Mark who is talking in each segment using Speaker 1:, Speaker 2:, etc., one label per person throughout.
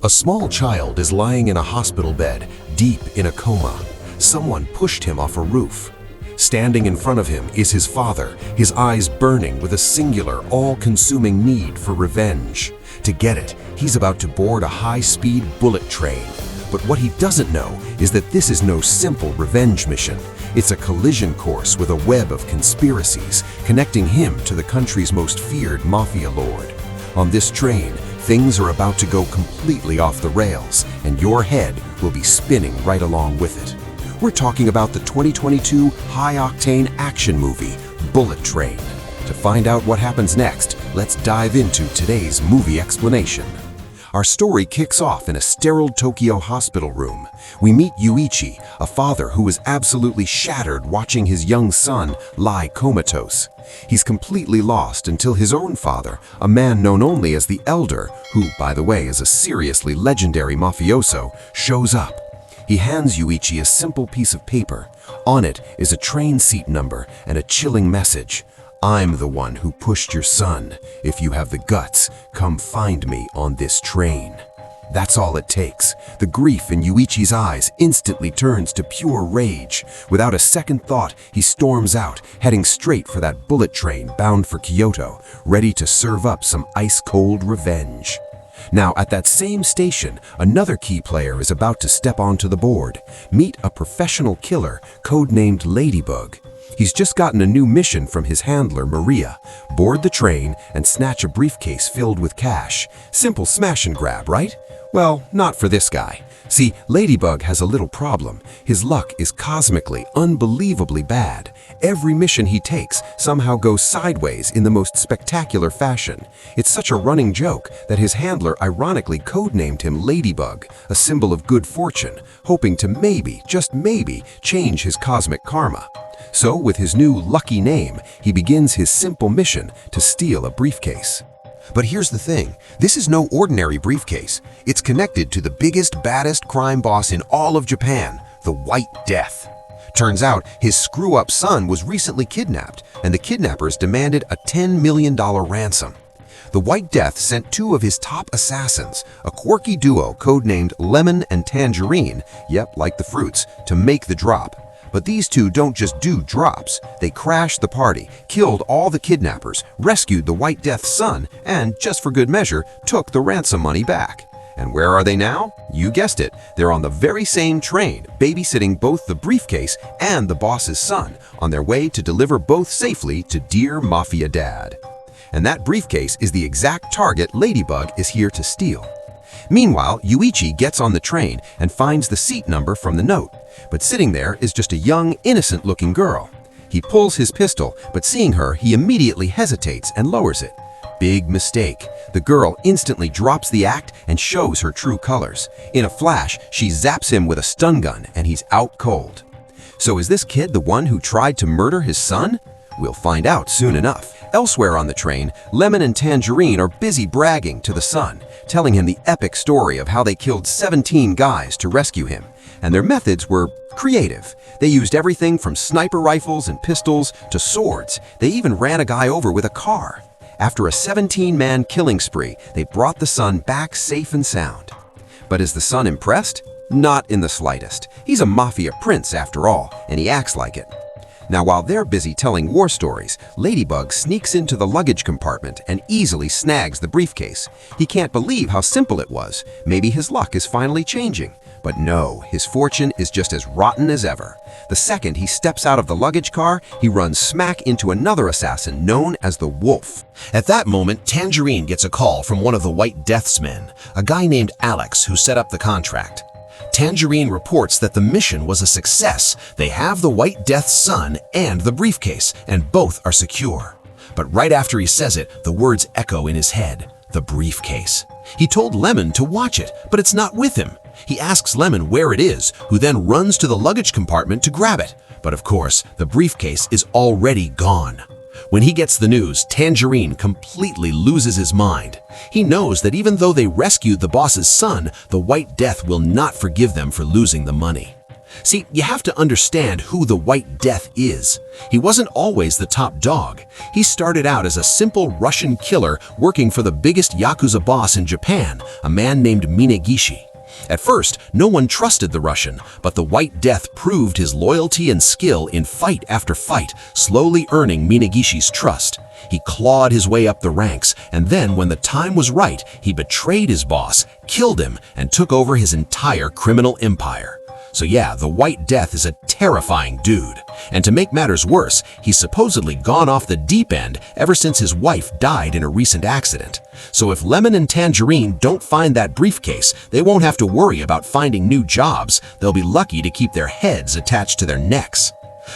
Speaker 1: A small child is lying in a hospital bed, deep in a coma. Someone pushed him off a roof. Standing in front of him is his father, his eyes burning with a singular, all-consuming need for revenge. To get it, he's about to board a high-speed bullet train. But what he doesn't know is that this is no simple revenge mission. It's a collision course with a web of conspiracies, connecting him to the country's most feared mafia lord. On this train, things are about to go completely off the rails, and your head will be spinning right along with it. We're talking about the 2022 high-octane action movie, Bullet Train. To find out what happens next, let's dive into today's movie explanation. Our story kicks off in a sterile Tokyo hospital room. We meet Yuichi, a father who is absolutely shattered watching his young son lie comatose. He's completely lost until his own father, a man known only as the Elder, who, by the way, is a seriously legendary mafioso, shows up. He hands Yuichi a simple piece of paper. On it is a train seat number and a chilling message. I'm the one who pushed your son. If you have the guts, come find me on this train. That's all it takes. The grief in Yuichi's eyes instantly turns to pure rage. Without a second thought, he storms out, heading straight for that bullet train bound for Kyoto, ready to serve up some ice-cold revenge. Now, at that same station, another key player is about to step onto the board. Meet a professional killer, codenamed Ladybug. He's just gotten a new mission from his handler, Maria. Board the train and snatch a briefcase filled with cash. Simple smash and grab, right? Well, not for this guy. See, Ladybug has a little problem. His luck is cosmically, unbelievably bad. Every mission he takes somehow goes sideways in the most spectacular fashion. It's such a running joke that his handler ironically codenamed him Ladybug, a symbol of good fortune, hoping to maybe, just maybe, change his cosmic karma. So, with his new lucky name, he begins his simple mission to steal a briefcase. But here's the thing, this is no ordinary briefcase. It's connected to the biggest, baddest crime boss in all of Japan, the White Death. Turns out, his screw-up son was recently kidnapped, and the kidnappers demanded a $10 million ransom. The White Death sent two of his top assassins, a quirky duo codenamed Lemon and Tangerine, yep, like the fruits, to make the drop. But these two don't just do drops. They crashed the party, killed all the kidnappers, rescued the White Death's son, and, just for good measure, took the ransom money back. And where are they now? You guessed it, they're on the very same train, babysitting both the briefcase and the boss's son, on their way to deliver both safely to dear Mafia Dad. And that briefcase is the exact target Ladybug is here to steal. Meanwhile, Yuichi gets on the train and finds the seat number from the note. But sitting there is just a young, innocent-looking girl. He pulls his pistol, but seeing her, he immediately hesitates and lowers it. Big mistake. The girl instantly drops the act and shows her true colors. In a flash, she zaps him with a stun gun, and he's out cold. So is this kid the one who tried to murder his son? We'll find out soon enough. Elsewhere on the train, Lemon and Tangerine are busy bragging to the son, telling him the epic story of how they killed 17 guys to rescue him. And their methods were creative. They used everything from sniper rifles and pistols to swords. They even ran a guy over with a car. After a 17-man killing spree, they brought the son back safe and sound. But is the son impressed? Not in the slightest. He's a mafia prince after all, and he acts like it. Now, while they're busy telling war stories, Ladybug sneaks into the luggage compartment and easily snags the briefcase. He can't believe how simple it was. Maybe his luck is finally changing. But no, his fortune is just as rotten as ever. The second he steps out of the luggage car, he runs smack into another assassin known as the Wolf.
Speaker 2: At that moment, Tangerine gets a call from one of the White Death's men, a guy named Alex who set up the contract. Tangerine reports that the mission was a success. They have the White Death's son and the briefcase, and both are secure. But right after he says it, the words echo in his head, the briefcase. He told Lemon to watch it, but it's not with him. He asks Lemon where it is, who then runs to the luggage compartment to grab it. But of course, the briefcase is already gone. When he gets the news, Tangerine completely loses his mind. He knows that even though they rescued the boss's son, the White Death will not forgive them for losing the money. See, you have to understand who the White Death is. He wasn't always the top dog. He started out as a simple Russian killer working for the biggest Yakuza boss in Japan, a man named Minagishi. At first, no one trusted the Russian, but the White Death proved his loyalty and skill in fight after fight, slowly earning Minagishi's trust. He clawed his way up the ranks, and then when the time was right, he betrayed his boss, killed him, and took over his entire criminal empire. So yeah, the White Death is a terrifying dude. And to make matters worse, he's supposedly gone off the deep end ever since his wife died in a recent accident. So if Lemon and Tangerine don't find that briefcase, they won't have to worry about finding new jobs. They'll be lucky to keep their heads attached to their necks.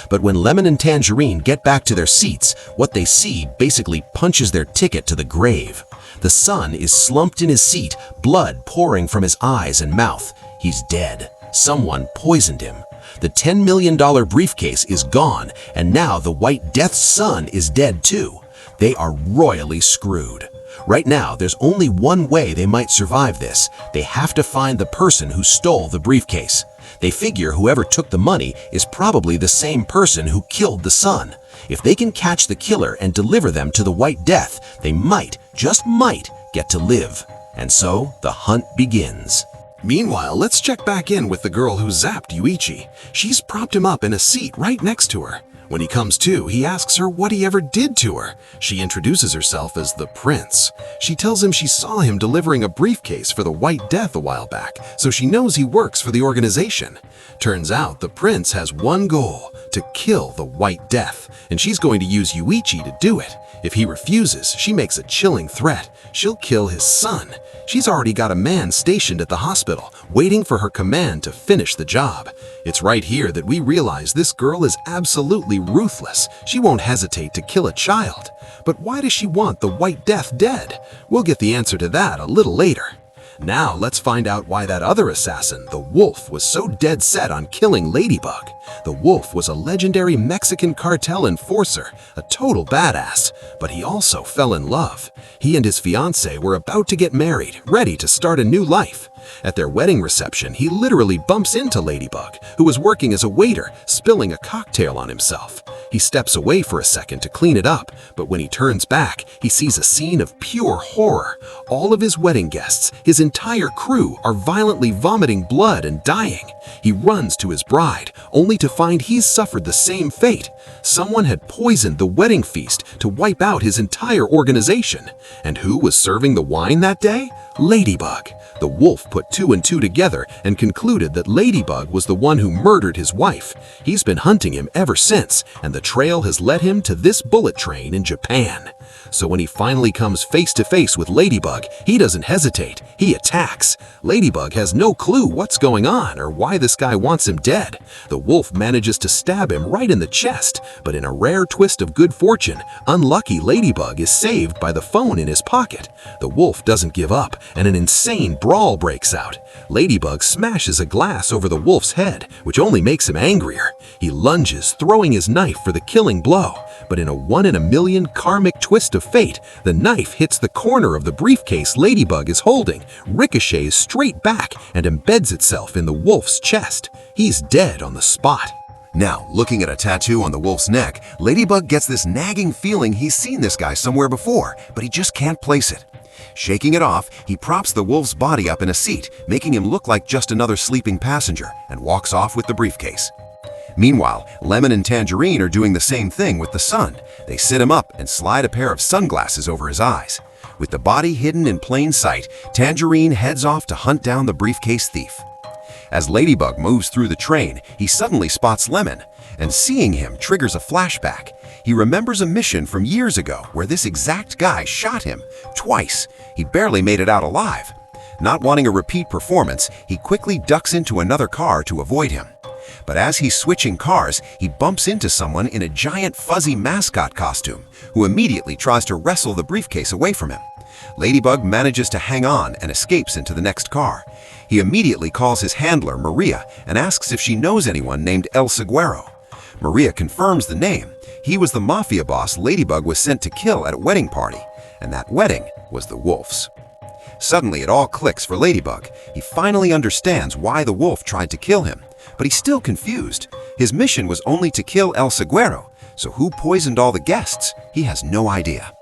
Speaker 2: But when Lemon and Tangerine get back to their seats, what they see basically punches their ticket to the grave. The son is slumped in his seat, blood pouring from his eyes and mouth. He's dead. Someone poisoned him. The $10 million briefcase is gone, and now the White Death's son is dead too. They are royally screwed. Right now, there's only one way they might survive this. They have to find the person who stole the briefcase. They figure whoever took the money is probably the same person who killed the son. If they can catch the killer and deliver them to the White Death, they might, just might, get to live. And so, the hunt begins.
Speaker 1: Meanwhile, let's check back in with the girl who zapped Yuichi. She's propped him up in a seat right next to her. When he comes to, he asks her what he ever did to her. She introduces herself as the prince. She tells him she saw him delivering a briefcase for the White Death a while back, so she knows he works for the organization. Turns out the prince has one goal, to kill the White Death, and she's going to use Yuichi to do it. If he refuses, she makes a chilling threat. She'll kill his son. She's already got a man stationed at the hospital, waiting for her command to finish the job. It's right here that we realize this girl is absolutely ruthless. She won't hesitate to kill a child. But why does she want the White Death dead? We'll get the answer to that a little later. Now let's find out why that other assassin, the Wolf, was so dead set on killing Ladybug. The Wolf was a legendary Mexican cartel enforcer, a total badass, but he also fell in love. He and his fiancée were about to get married, ready to start a new life. At their wedding reception, he literally bumps into Ladybug, who was working as a waiter, spilling a cocktail on himself. He steps away for a second to clean it up, but when he turns back, he sees a scene of pure horror. All of his wedding guests, his entire crew, are violently vomiting blood and dying. He runs to his bride, only to find he's suffered the same fate. Someone had poisoned the wedding feast to wipe out his entire organization. And who was serving the wine that day? Ladybug. The Wolf put two and two together and concluded that Ladybug was the one who murdered his wife. He's been hunting him ever since, and the trail has led him to this bullet train in Japan. So when he finally comes face to face with Ladybug, he doesn't hesitate. He attacks. Ladybug has no clue what's going on or why this guy wants him dead. The Wolf manages to stab him right in the chest, but in a rare twist of good fortune, unlucky Ladybug is saved by the phone in his pocket. The Wolf doesn't give up, and an insane brawl breaks out. Ladybug smashes a glass over the Wolf's head, which only makes him angrier. He lunges, throwing his knife for the killing blow, but in a one-in-a-million karmic twist of fate, the knife hits the corner of the briefcase Ladybug is holding, ricochets straight back, and embeds itself in the Wolf's chest. He's dead on the spot.
Speaker 3: Now, looking at a tattoo on the Wolf's neck, Ladybug gets this nagging feeling he's seen this guy somewhere before, but he just can't place it. Shaking it off, he props the Wolf's body up in a seat, making him look like just another sleeping passenger, and walks off with the briefcase. Meanwhile, Lemon and Tangerine are doing the same thing with the son. They sit him up and slide a pair of sunglasses over his eyes. With the body hidden in plain sight, Tangerine heads off to hunt down the briefcase thief. As Ladybug moves through the train, he suddenly spots Lemon, and seeing him triggers a flashback. He remembers a mission from years ago where this exact guy shot him twice. He barely made it out alive. Not wanting a repeat performance, he quickly ducks into another car to avoid him. But as he's switching cars, he bumps into someone in a giant fuzzy mascot costume, who immediately tries to wrestle the briefcase away from him. Ladybug manages to hang on and escapes into the next car. He immediately calls his handler, Maria, and asks if she knows anyone named El Seguero. Maria confirms the name. He was the mafia boss Ladybug was sent to kill at a wedding party, and that wedding was the Wolf's. Suddenly, it all clicks for Ladybug. He finally understands why the Wolf tried to kill him. But he's still confused. His mission was only to kill El Seguero, so who poisoned all the guests? He has no idea.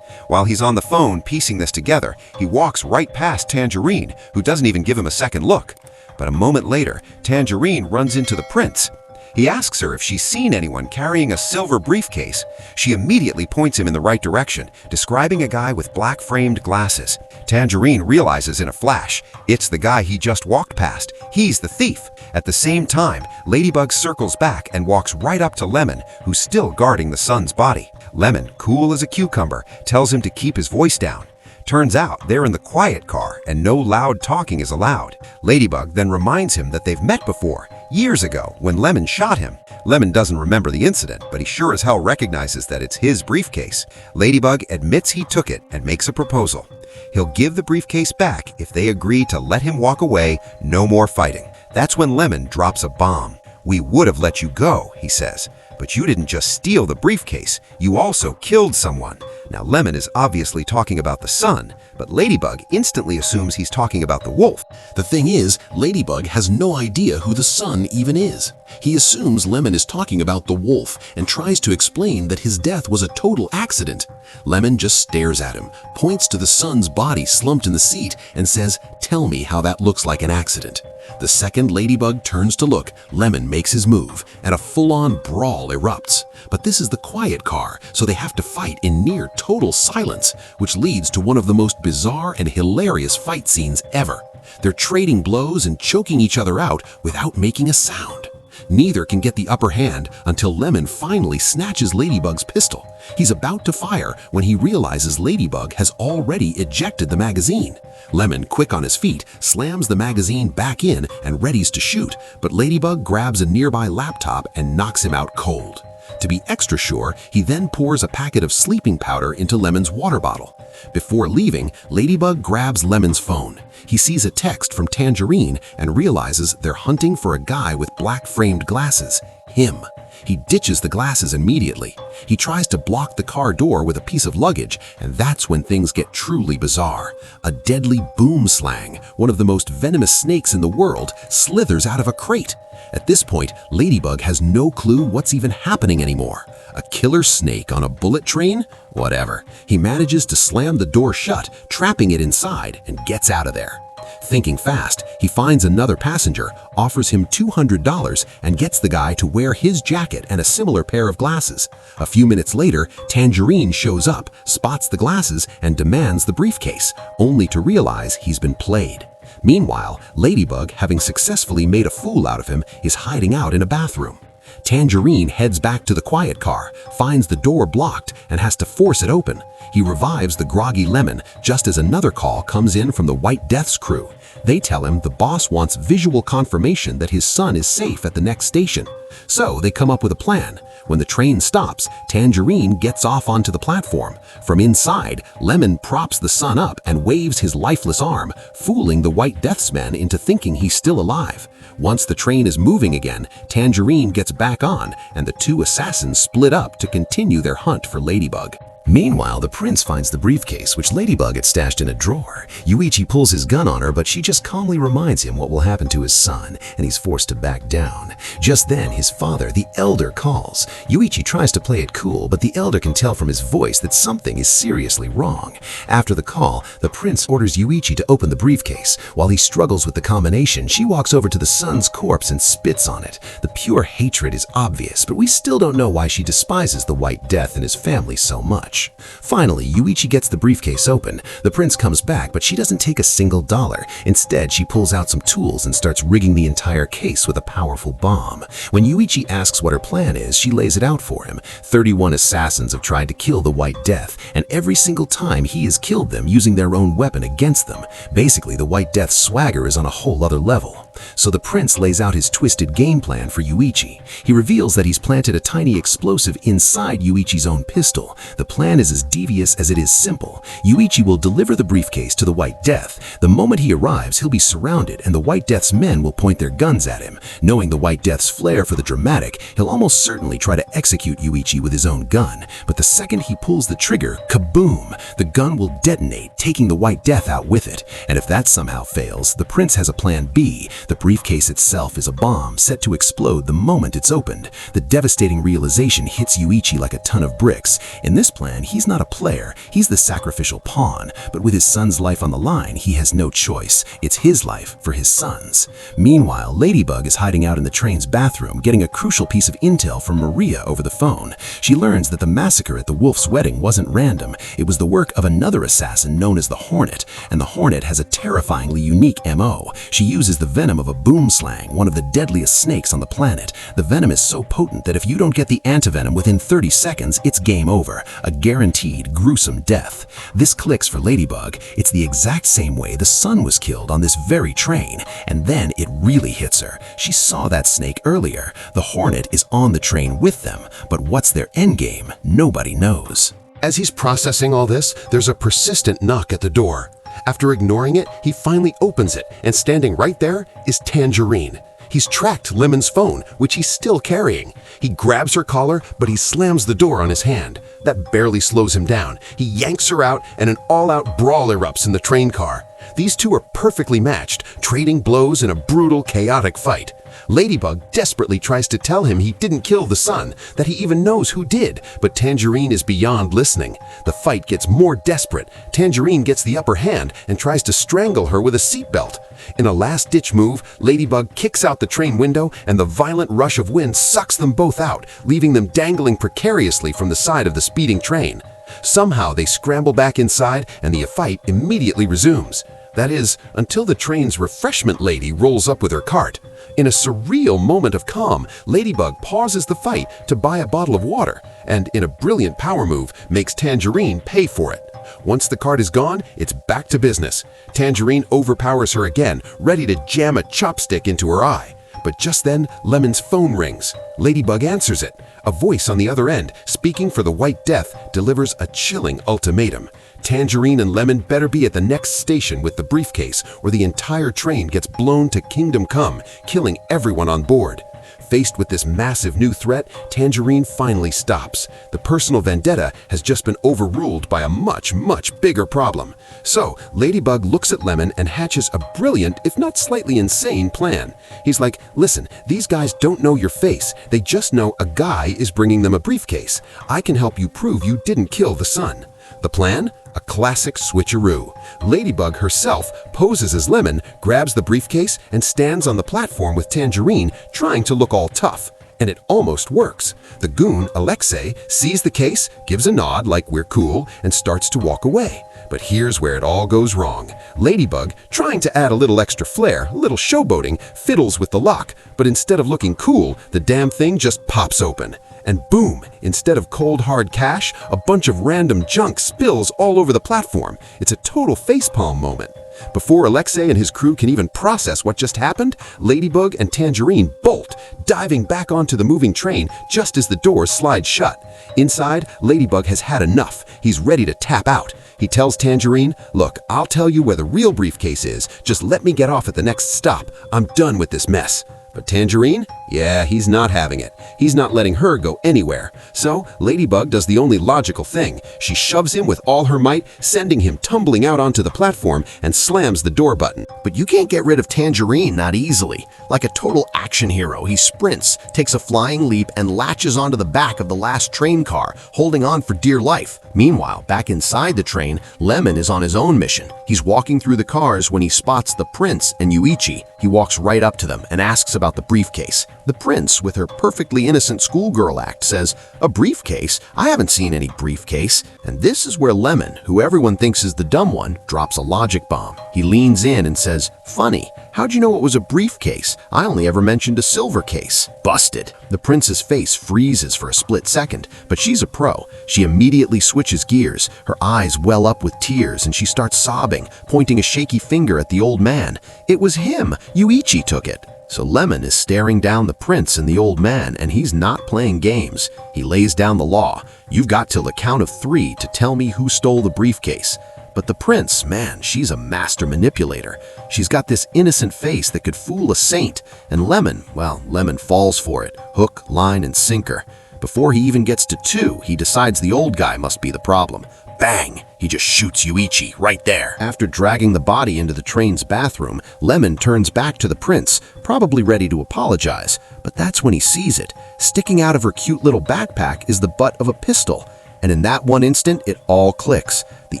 Speaker 3: While he's on the phone piecing this together, he walks right past Tangerine, who doesn't even give him a second look. But a moment later, Tangerine runs into the prince. He asks her if she's seen anyone carrying a silver briefcase. She immediately points him in the right direction, describing a guy with black-framed glasses. Tangerine realizes in a flash, it's the guy he just walked past. He's the thief. At the same time, Ladybug circles back and walks right up to Lemon, who's still guarding the son's body. Lemon, cool as a cucumber, tells him to keep his voice down. Turns out they're in the quiet car and no loud talking is allowed. Ladybug then reminds him that they've met before, years ago, when Lemon shot him. Lemon doesn't remember the incident, but he sure as hell recognizes that it's his briefcase. Ladybug admits he took it and makes a proposal. He'll give the briefcase back if they agree to let him walk away, no more fighting. That's when Lemon drops a bomb. "We would have let you go," he says. "But you didn't just steal the briefcase, you also killed someone." Now Lemon is obviously talking about the son, but Ladybug instantly assumes he's talking about the wolf.
Speaker 2: The thing is, Ladybug has no idea who the son even is. He assumes Lemon is talking about the wolf and tries to explain that his death was a total accident. Lemon just stares at him, points to the son's body slumped in the seat, and says, "Tell me how that looks like an accident." The second Ladybug turns to look, Lemon makes his move, and a full-on brawl erupts. But this is the quiet car, so they have to fight in near total silence, which leads to one of the most bizarre and hilarious fight scenes ever. They're trading blows and choking each other out without making a sound. Neither can get the upper hand until Lemon finally snatches Ladybug's pistol. He's about to fire when he realizes Ladybug has already ejected the magazine. Lemon, quick on his feet, slams the magazine back in and readies to shoot, but Ladybug grabs a nearby laptop and knocks him out cold. To be extra sure, he then pours a packet of sleeping powder into Lemon's water bottle. Before leaving, Ladybug grabs Lemon's phone. He sees a text from Tangerine and realizes they're hunting for a guy with black-framed glasses, him. He ditches the glasses immediately. He tries to block the car door with a piece of luggage, and that's when things get truly bizarre. A deadly boomslang, one of the most venomous snakes in the world, slithers out of a crate. At this point, Ladybug has no clue what's even happening anymore. A killer snake on a bullet train? Whatever. He manages to slam the door shut, trapping it inside, and gets out of there. Thinking fast, he finds another passenger, offers him $200, and gets the guy to wear his jacket and a similar pair of glasses. A few minutes later, Tangerine shows up, spots the glasses, and demands the briefcase, only to realize he's been played. Meanwhile, Ladybug, having successfully made a fool out of him, is hiding out in a bathroom. Tangerine heads back to the quiet car, finds the door blocked, and has to force it open. He revives the groggy Lemon just as another call comes in from the White Death's crew. They tell him the boss wants visual confirmation that his son is safe at the next station. So they come up with a plan. When the train stops, Tangerine gets off onto the platform. From inside, Lemon props the son up and waves his lifeless arm, fooling the White Death's men into thinking he's still alive. Once the train is moving again, Tangerine gets back on, and the two assassins split up to continue their hunt for Ladybug. Meanwhile, the prince finds the briefcase, which Ladybug had stashed in a drawer. Yuichi pulls his gun on her, but she just calmly reminds him what will happen to his son, and he's forced to back down. Just then, his father, the elder, calls. Yuichi tries to play it cool, but the elder can tell from his voice that something is seriously wrong. After the call, the prince orders Yuichi to open the briefcase. While he struggles with the combination, she walks over to the son's corpse and spits on it. The pure hatred is obvious, but we still don't know why she despises the White Death and his family so much. Finally, Yuichi gets the briefcase open. The prince comes back, but she doesn't take a single dollar. Instead, she pulls out some tools and starts rigging the entire case with a powerful bomb. When Yuichi asks what her plan is, she lays it out for him. 31 assassins have tried to kill the White Death, and every single time he has killed them using their own weapon against them. Basically, the White Death's swagger is on a whole other level. So the prince lays out his twisted game plan for Yuichi. He reveals that he's planted a tiny explosive inside Yuichi's own pistol. The plan is as devious as it is simple. Yuichi will deliver the briefcase to the White Death. The moment he arrives, he'll be surrounded, and the White Death's men will point their guns at him. Knowing the White Death's flair for the dramatic, he'll almost certainly try to execute Yuichi with his own gun. But the second he pulls the trigger, kaboom! The gun will detonate, taking the White Death out with it. And if that somehow fails, the prince has a plan B.
Speaker 1: The briefcase itself is a bomb set to explode the moment it's opened. The devastating realization hits Yuichi like a ton of bricks. In this plan, he's not a player, he's the sacrificial pawn. But with his son's life on the line, he has no choice. It's his life for his son's. Meanwhile, Ladybug is hiding out in the train's bathroom, getting a crucial piece of intel from Maria over the phone. She learns that the massacre at the Wolf's wedding wasn't random. It was the work of another assassin known as the Hornet, and the Hornet has a terrifyingly unique MO. She uses the venom of a boomslang, one of the deadliest snakes on the planet. The venom is so potent that if you don't get the antivenom within 30 seconds, it's game over, a guaranteed gruesome death. This clicks for Ladybug. It's the exact same way the son was killed on this very train, and then it really hits her. She saw that snake earlier. The Hornet is on the train with them, but what's their endgame? Nobody knows.
Speaker 4: As he's processing all this, there's a persistent knock at the door. After ignoring it, he finally opens it, and standing right there is Tangerine. He's tracked Lemon's phone, which he's still carrying. He grabs her collar, but he slams the door on his hand. That barely slows him down. He yanks her out, and an all-out brawl erupts in the train car. These two are perfectly matched, trading blows in a brutal, chaotic fight. Ladybug desperately tries to tell him he didn't kill the son, that he even knows who did, but Tangerine is beyond listening. The fight gets more desperate. Tangerine gets the upper hand and tries to strangle her with a seatbelt. In a last-ditch move, Ladybug kicks out the train window, and the violent rush of wind sucks them both out, leaving them dangling precariously from the side of the speeding train. Somehow they scramble back inside, and the fight immediately resumes. That is, until the train's refreshment lady rolls up with her cart. In a surreal moment of calm, Ladybug pauses the fight to buy a bottle of water, and in a brilliant power move, makes Tangerine pay for it. Once the cart is gone, it's back to business. Tangerine overpowers her again, ready to jam a chopstick into her eye. But just then, Lemon's phone rings. Ladybug answers it. A voice on the other end, speaking for the White Death, delivers a chilling ultimatum. Tangerine and Lemon better be at the next station with the briefcase, or the entire train gets blown to Kingdom Come, killing everyone on board. Faced with this massive new threat, Tangerine finally stops. The personal vendetta has just been overruled by a much, much bigger problem. So, Ladybug looks at Lemon and hatches a brilliant, if not slightly insane, plan. He's like, listen, these guys don't know your face. They just know a guy is bringing them a briefcase. I can help you prove you didn't kill the son. The plan? A classic switcheroo. Ladybug herself poses as Lemon, grabs the briefcase, and stands on the platform with Tangerine, trying to look all tough. And it almost works. The goon, Alexei, sees the case, gives a nod like we're cool, and starts to walk away. But here's where it all goes wrong. Ladybug, trying to add a little extra flair, a little showboating, fiddles with the lock, but instead of looking cool, the damn thing just pops open. And boom, instead of cold hard cash, a bunch of random junk spills all over the platform. It's a total facepalm moment. Before Alexei and his crew can even process what just happened, Ladybug and Tangerine bolt, diving back onto the moving train just as the doors slide shut. Inside, Ladybug has had enough. He's ready to tap out. He tells Tangerine, look, I'll tell you where the real briefcase is. Just let me get off at the next stop. I'm done with this mess. But Tangerine? Yeah, he's not having it. He's not letting her go anywhere. So, Ladybug does the only logical thing. She shoves him with all her might, sending him tumbling out onto the platform, and slams the door button.
Speaker 2: But you can't get rid of Tangerine that easily. Like a total action hero, he sprints, takes a flying leap, and latches onto the back of the last train car, holding on for dear life. Meanwhile, back inside the train, Lemon is on his own mission. He's walking through the cars when he spots the prince and Yuichi. He walks right up to them and asks about the briefcase. The prince, with her perfectly innocent schoolgirl act, says, "A briefcase? I haven't seen any briefcase." And this is where Lemon, who everyone thinks is the dumb one, drops a logic bomb. He leans in and says, "Funny, how'd you know it was a briefcase? I only ever mentioned a silver case." Busted. The prince's face freezes for a split second, but she's a pro. She immediately switches gears. Her eyes well up with tears, and she starts sobbing, pointing a shaky finger at the old man. It was him. Yuichi took it. So Lemon is staring down the prince and the old man, and he's not playing games. He lays down the law. You've got till the count of 3 to tell me who stole the briefcase. But the prince, man, she's a master manipulator. She's got this innocent face that could fool a saint. And Lemon, well, Lemon falls for it. Hook, line, and sinker. Before he even gets to 2, he decides the old guy must be the problem. Bang! He just shoots Yuichi right there. After dragging the body into the train's bathroom, Lemon turns back to the prince, probably ready to apologize. But that's when he sees it. Sticking out of her cute little backpack is the butt of a pistol. And in that one instant, it all clicks. The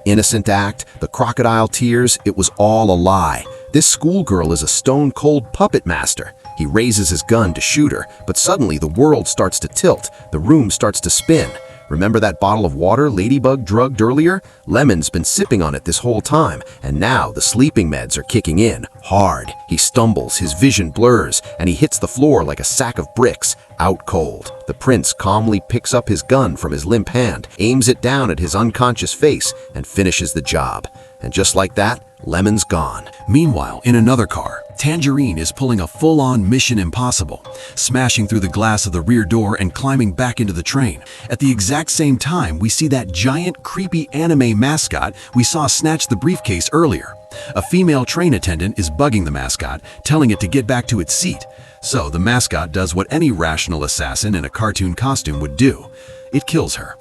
Speaker 2: innocent act, the crocodile tears, it was all a lie. This schoolgirl is a stone-cold puppet master. He raises his gun to shoot her, but suddenly the world starts to tilt. The room starts to spin. Remember that bottle of water Ladybug drugged earlier? Lemon's been sipping on it this whole time, and now the sleeping meds are kicking in, hard. He stumbles, his vision blurs, and he hits the floor like a sack of bricks, out cold. The prince calmly picks up his gun from his limp hand, aims it down at his unconscious face, and finishes the job. And just like that, Lemon's gone.
Speaker 1: Meanwhile, in another car, Tangerine is pulling a full-on Mission Impossible, smashing through the glass of the rear door and climbing back into the train. At the exact same time, we see that giant, creepy anime mascot we saw snatch the briefcase earlier. A female train attendant is bugging the mascot, telling it to get back to its seat. So the mascot does what any rational assassin in a cartoon costume would do. It kills her.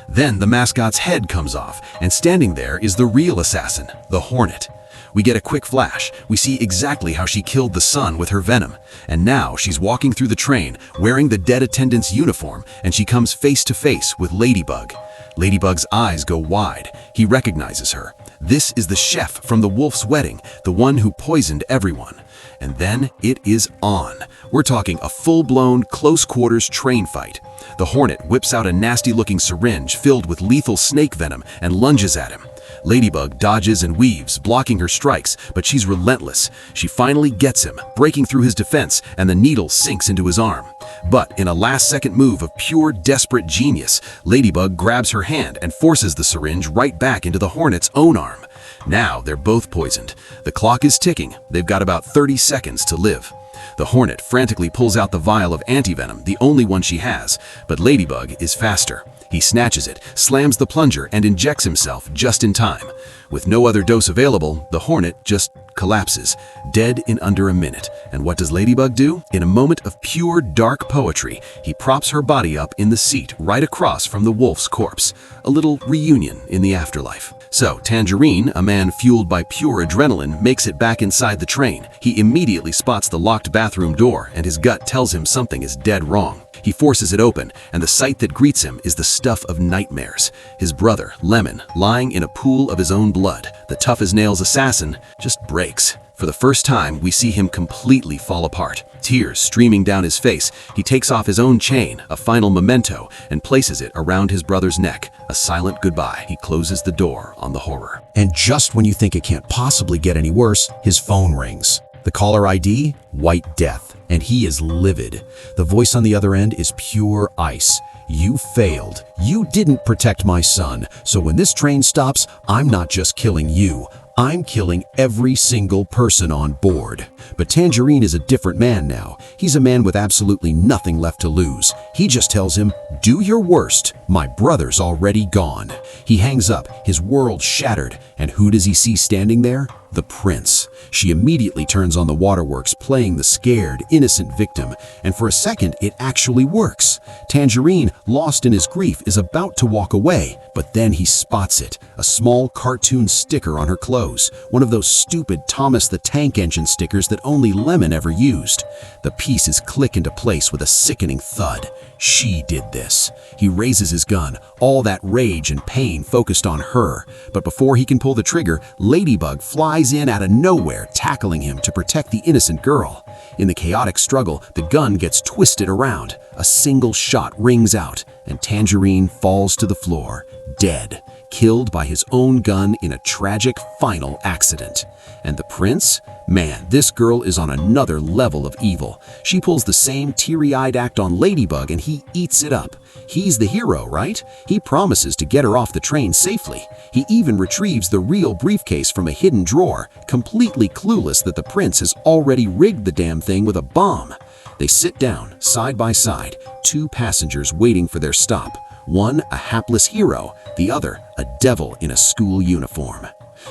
Speaker 1: Then the mascot's head comes off, and standing there is the real assassin, the Hornet. We get a quick flash. We see exactly how she killed the son with her venom. And now she's walking through the train, wearing the dead attendant's uniform, and she comes face to face with Ladybug. Ladybug's eyes go wide. He recognizes her. This is the chef from the Wolf's Wedding, the one who poisoned everyone. And then it is on. We're talking a full-blown, close-quarters train fight. The Hornet whips out a nasty-looking syringe filled with lethal snake venom and lunges at him. Ladybug dodges and weaves, blocking her strikes, but she's relentless. She finally gets him, breaking through his defense, and the needle sinks into his arm. But in a last-second move of pure desperate genius, Ladybug grabs her hand and forces the syringe right back into the Hornet's own arm. Now they're both poisoned. The clock is ticking. They've got about 30 seconds to live. The Hornet frantically pulls out the vial of antivenom, the only one she has, but Ladybug is faster. He snatches it, slams the plunger, and injects himself just in time. With no other dose available, the Hornet just collapses, dead in under a minute. And what does Ladybug do? In a moment of pure dark poetry, he props her body up in the seat right across from the wolf's corpse. A little reunion in the afterlife. So, Tangerine, a man fueled by pure adrenaline, makes it back inside the train. He immediately spots the locked bathroom door, and his gut tells him something is dead wrong. He forces it open, and the sight that greets him is the stuff of nightmares. His brother, Lemon, lying in a pool of his own blood. The tough-as-nails assassin just breaks. For the first time, we see him completely fall apart. Tears streaming down his face, he takes off his own chain, a final memento, and places it around his brother's neck. A silent goodbye. He closes the door on the horror.
Speaker 2: And just when you think it can't possibly get any worse, his phone rings. The caller ID? White Death. And he is livid. The voice on the other end is pure ice. You failed. You didn't protect my son. So when this train stops, I'm not just killing you. I'm killing every single person on board. But Tangerine is a different man now. He's a man with absolutely nothing left to lose. He just tells him, do your worst. My brother's already gone. He hangs up, his world shattered. And who does he see standing there? The prince. She immediately turns on the waterworks, playing the scared, innocent victim. And for a second, it actually works. Tangerine, lost in his grief, is about to walk away. But then he spots it. A small cartoon sticker on her clothes. One of those stupid Thomas the Tank Engine stickers that only Lemon ever used. The pieces click into place with a sickening thud. She did this. He raises his gun, all that rage and pain focused on her. But before he can pull the trigger, Ladybug flies in out of nowhere, tackling him to protect the innocent girl. In the chaotic struggle, the gun gets twisted around. A single shot rings out, and Tangerine falls to the floor, dead, killed by his own gun in a tragic final accident. And the prince? Man, this girl is on another level of evil. She pulls the same teary-eyed act on Ladybug and he eats it up. He's the hero, right? He promises to get her off the train safely. He even retrieves the real briefcase from a hidden drawer, completely clueless that the prince has already rigged the damn thing with a bomb. They sit down, side by side, two passengers waiting for their stop. One a hapless hero, the other a devil in a school uniform.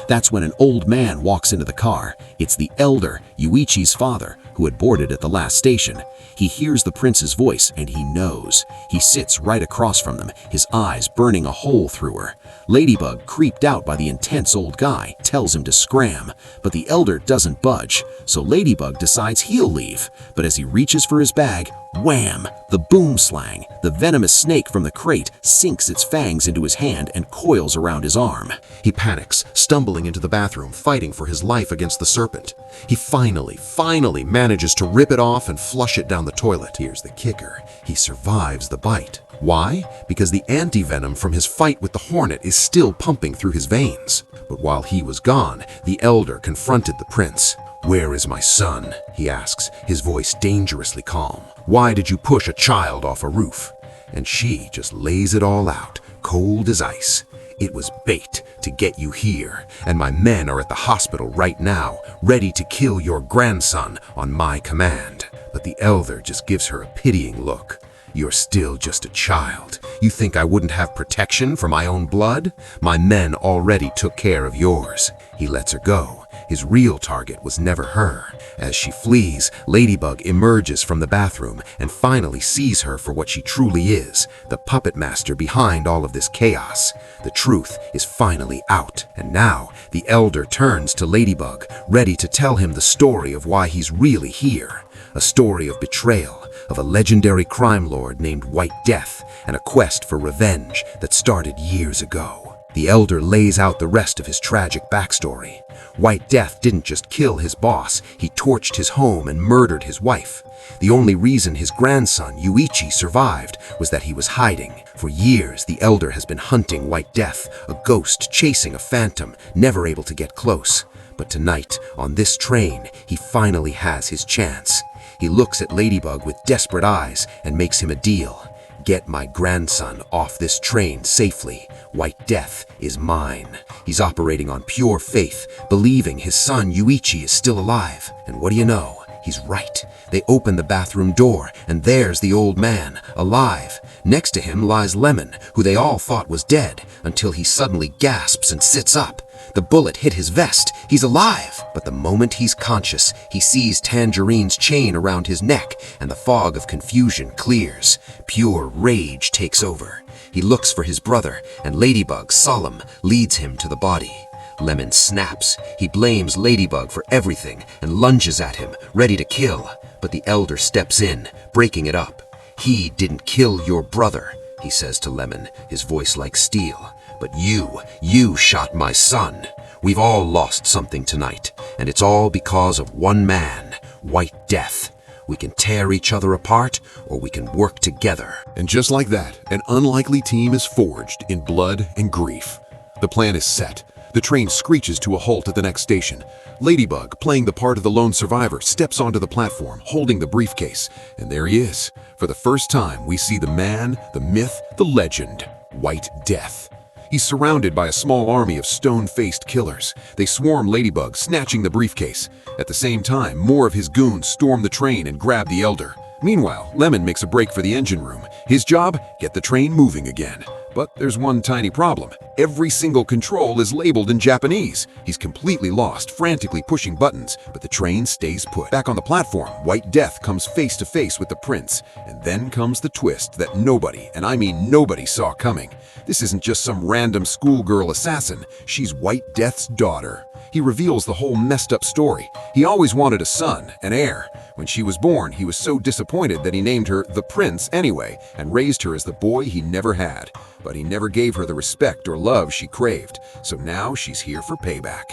Speaker 2: That's when an old man walks into the car. It's the elder, Yuichi's father, who had boarded at the last station. He hears the prince's voice and he knows. He sits right across from them, his eyes burning a hole through her. Ladybug, creeped out by the intense old guy, tells him to scram, but the elder doesn't budge, so Ladybug decides he'll leave. But as he reaches for his bag, wham! The boom slang, the venomous snake from the crate, sinks its fangs into his hand and coils around his arm.
Speaker 4: He panics, stumbling into the bathroom, fighting for his life against the serpent. He finally manages to rip it off and flush it down the toilet. Here's the kicker. He survives the bite. Why? Because the anti-venom from his fight with the hornet is still pumping through his veins. But while he was gone, the elder confronted the prince. "Where is my son?" he asks, his voice dangerously calm. "Why did you push a child off a roof?" And she just lays it all out, cold as ice. "It was bait to get you here, and my men are at the hospital right now, ready to kill your grandson on my command." But the elder just gives her a pitying look. "You're still just a child. You think I wouldn't have protection for my own blood? My men already took care of yours." He lets her go. His real target was never her. As she flees, Ladybug emerges from the bathroom and finally sees her for what she truly is, the puppet master behind all of this chaos. The truth is finally out, and now the elder turns to Ladybug, ready to tell him the story of why he's really here. A story of betrayal, of a legendary crime lord named White Death, and a quest for revenge that started years ago. The elder lays out the rest of his tragic backstory. White Death didn't just kill his boss, he torched his home and murdered his wife. The only reason his grandson, Yuichi, survived was that he was hiding. For years, the elder has been hunting White Death, a ghost chasing a phantom, never able to get close. But tonight, on this train, he finally has his chance. He looks at Ladybug with desperate eyes and makes him a deal. "Get my grandson off this train safely. White Death is mine." He's operating on pure faith, believing his son Yuichi is still alive. And what do you know? He's right. They open the bathroom door, and there's the old man, alive. Next to him lies Lemon, who they all thought was dead, until he suddenly gasps and sits up. The bullet hit his vest. He's alive. But the moment he's conscious, he sees Tangerine's chain around his neck, and the fog of confusion clears. Pure rage takes over. He looks for his brother, and Ladybug, solemn, leads him to the body. Lemon snaps. He blames Ladybug for everything and lunges at him, ready to kill. But the elder steps in, breaking it up. "He didn't kill your brother," he says to Lemon, his voice like steel. "But you shot my son. We've all lost something tonight, and it's all because of one man, White Death. We can tear each other apart, or we can work together."
Speaker 5: And just like that, an unlikely team is forged in blood and grief. The plan is set. The train screeches to a halt at the next station. Ladybug, playing the part of the lone survivor, steps onto the platform, holding the briefcase. And there he is. For the first time, we see the man, the myth, the legend, White Death. He's surrounded by a small army of stone-faced killers. They swarm Ladybug, snatching the briefcase. At the same time, more of his goons storm the train and grab the elder. Meanwhile, Lemon makes a break for the engine room. His job? Get the train moving again. But there's one tiny problem. Every single control is labeled in Japanese. He's completely lost, frantically pushing buttons, but the train stays put. Back on the platform, White Death comes face to face with the prince. And then comes the twist that nobody, and I mean nobody, saw coming. This isn't just some random schoolgirl assassin. She's White Death's daughter. He reveals the whole messed up story. He always wanted a son, an heir. When she was born, he was so disappointed that he named her the Prince anyway, and raised her as the boy he never had. But he never gave her the respect or love she craved, so now she's here for payback.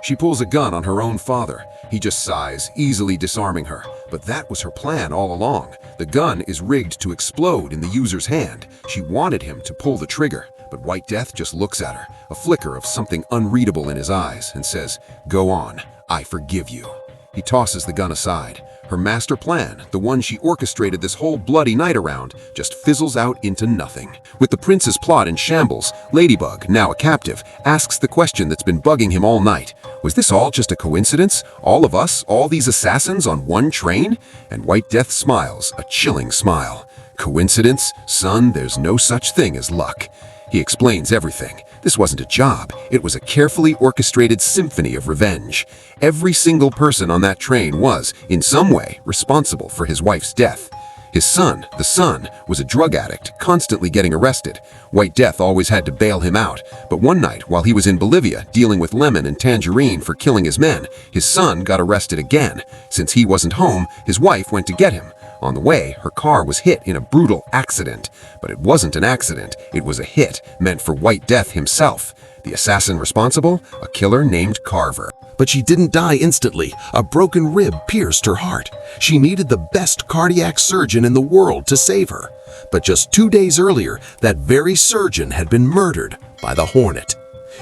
Speaker 5: She pulls a gun on her own father. He just sighs, easily disarming her. But that was her plan all along. The gun is rigged to explode in the user's hand. She wanted him to pull the trigger. But White Death just looks at her, a flicker of something unreadable in his eyes, and says, "Go on, I forgive you." He tosses the gun aside. Her master plan, the one she orchestrated this whole bloody night around, just fizzles out into nothing. With the prince's plot in shambles, Ladybug, now a captive, asks the question that's been bugging him all night. Was this all just a coincidence? All of us, all these assassins on one train? And White Death smiles, a chilling smile. "Coincidence? Son, there's no such thing as luck." He explains everything. This wasn't a job, it was a carefully orchestrated symphony of revenge. Every single person on that train was, in some way, responsible for his wife's death. His son, the son, was a drug addict, constantly getting arrested. White Death always had to bail him out, but one night, while he was in Bolivia dealing with Lemon and Tangerine for killing his men, his son got arrested again. Since he wasn't home, his wife went to get him. On the way, her car was hit in a brutal accident. But it wasn't an accident, it was a hit meant for White Death himself. The assassin responsible? A killer named Carver.
Speaker 4: But she didn't die instantly. A broken rib pierced her heart. She needed the best cardiac surgeon in the world to save her. But just 2 days earlier, that very surgeon had been murdered by the Hornet.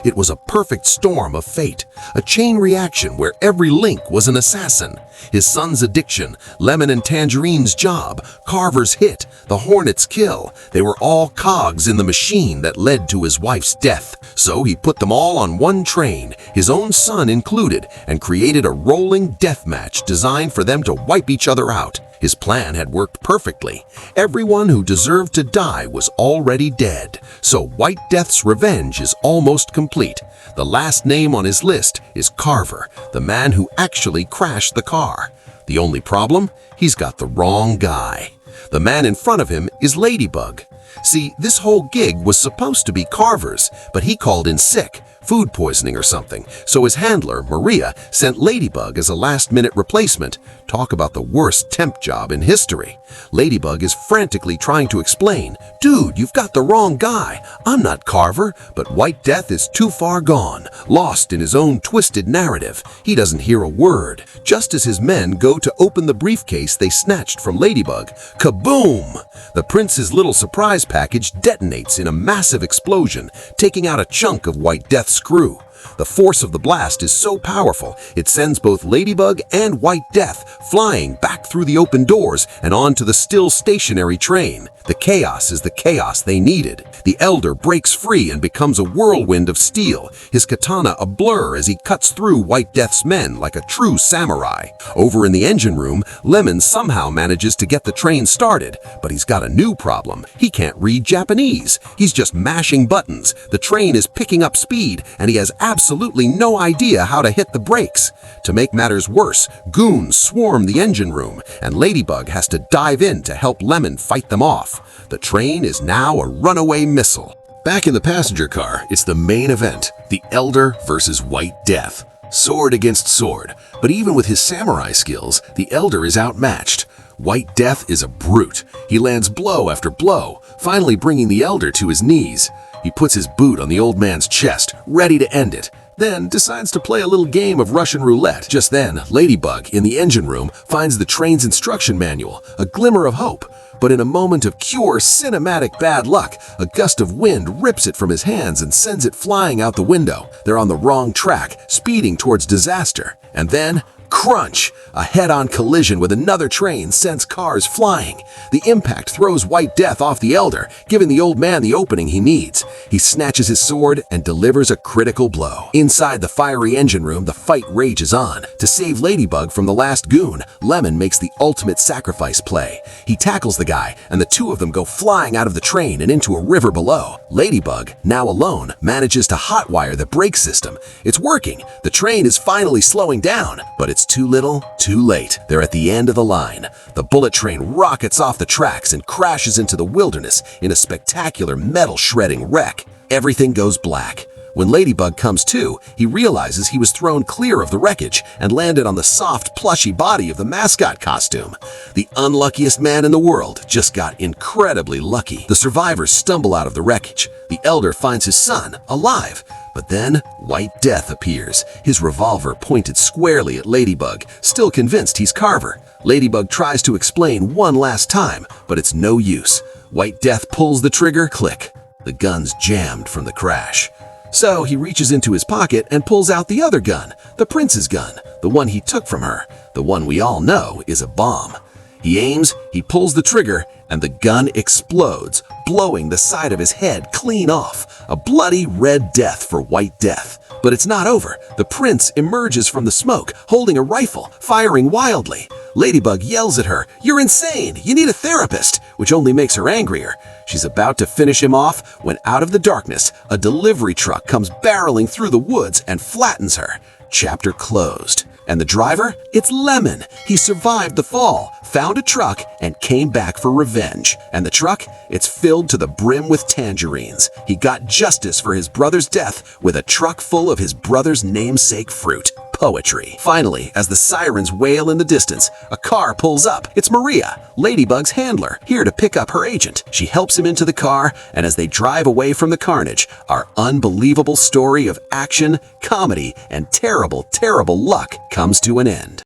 Speaker 4: It was a perfect storm of fate, a chain reaction where every link was an assassin. His son's addiction, Lemon and Tangerine's job, Carver's hit, the Hornet's kill. They were all cogs in the machine that led to his wife's death. So he put them all on one train, his own son included, and created a rolling death match designed for them to wipe each other out. His plan had worked perfectly. Everyone who deserved to die was already dead. So White Death's revenge is almost complete. The last name on his list is Carver, the man who actually crashed the car. The only problem? He's got the wrong guy. The man in front of him is Ladybug. See, this whole gig was supposed to be Carver's, but he called in sick, food poisoning or something, so his handler, Maria, sent Ladybug as a last-minute replacement. Talk about the worst temp job in history. Ladybug is frantically trying to explain, "Dude, you've got the wrong guy. I'm not Carver," but White Death is too far gone, lost in his own twisted narrative. He doesn't hear a word. Just as his men go to open the briefcase they snatched from Ladybug, kaboom! The prince's little surprise package detonates in a massive explosion, taking out a chunk of White Death's crew. The force of the blast is so powerful, it sends both Ladybug and White Death flying back through the open doors and onto the still stationary train. The chaos is the chaos they needed. The Elder breaks free and becomes a whirlwind of steel, his katana a blur as he cuts through White Death's men like a true samurai. Over in the engine room, Lemon somehow manages to get the train started, but he's got a new problem. He can't read Japanese. He's just mashing buttons. The train is picking up speed, and he has absolutely no idea how to hit the brakes. To make matters worse, goons swarm the engine room, and Ladybug has to dive in to help Lemon fight them off. The train is now a runaway missile.
Speaker 5: Back in the passenger car, it's the main event, the Elder versus White Death. Sword against sword, but even with his samurai skills, the Elder is outmatched. White Death is a brute. He lands blow after blow, finally bringing the Elder to his knees. He puts his boot on the old man's chest, ready to end it, then decides to play a little game of Russian roulette. Just then, Ladybug, in the engine room, finds the train's instruction manual, a glimmer of hope. But in a moment of pure cinematic bad luck, a gust of wind rips it from his hands and sends it flying out the window. They're on the wrong track, speeding towards disaster. And then, crunch! A head-on collision with another train sends cars flying. The impact throws White Death off the Elder, giving the old man the opening he needs. He snatches his sword and delivers a critical blow. Inside the fiery engine room, the fight rages on. To save Ladybug from the last goon, Lemon makes the ultimate sacrifice play. He tackles the guy, and the two of them go flying out of the train and into a river below. Ladybug, now alone, manages to hotwire the brake system. It's working. The train is finally slowing down, but it's too little, too late. They're at the end of the line. The bullet train rockets off the tracks and crashes into the wilderness in a spectacular metal-shredding wreck. Everything goes black. When Ladybug comes to, he realizes he was thrown clear of the wreckage and landed on the soft, plushy body of the mascot costume. The unluckiest man in the world just got incredibly lucky. The survivors stumble out of the wreckage. The Elder finds his son, alive. But then, White Death appears, his revolver pointed squarely at Ladybug, still convinced he's Carver. Ladybug tries to explain one last time, but it's no use. White Death pulls the trigger, click. The gun's jammed from the crash. So he reaches into his pocket and pulls out the other gun, the prince's gun, the one he took from her. The one we all know is a bomb. He aims, he pulls the trigger, and the gun explodes, blowing the side of his head clean off. A bloody red death for White Death. But it's not over. The prince emerges from the smoke, holding a rifle, firing wildly.
Speaker 2: Ladybug yells at her, "You're insane! You need a therapist!" which only makes her angrier. She's about to finish him off when out of the darkness, a delivery truck comes barreling through the woods and flattens her. Chapter closed. And the driver? It's Lemon. He survived the fall, found a truck, and came back for revenge. And the truck? It's filled to the brim with tangerines. He got justice for his brother's death with a truck full of his brother's namesake fruit. Poetry. Finally, as the sirens wail in the distance, a car pulls up. It's Maria, Ladybug's handler, here to pick up her agent. She helps him into the car, and as they drive away from the carnage, our unbelievable story of action, comedy, and terrible, terrible luck comes to an end.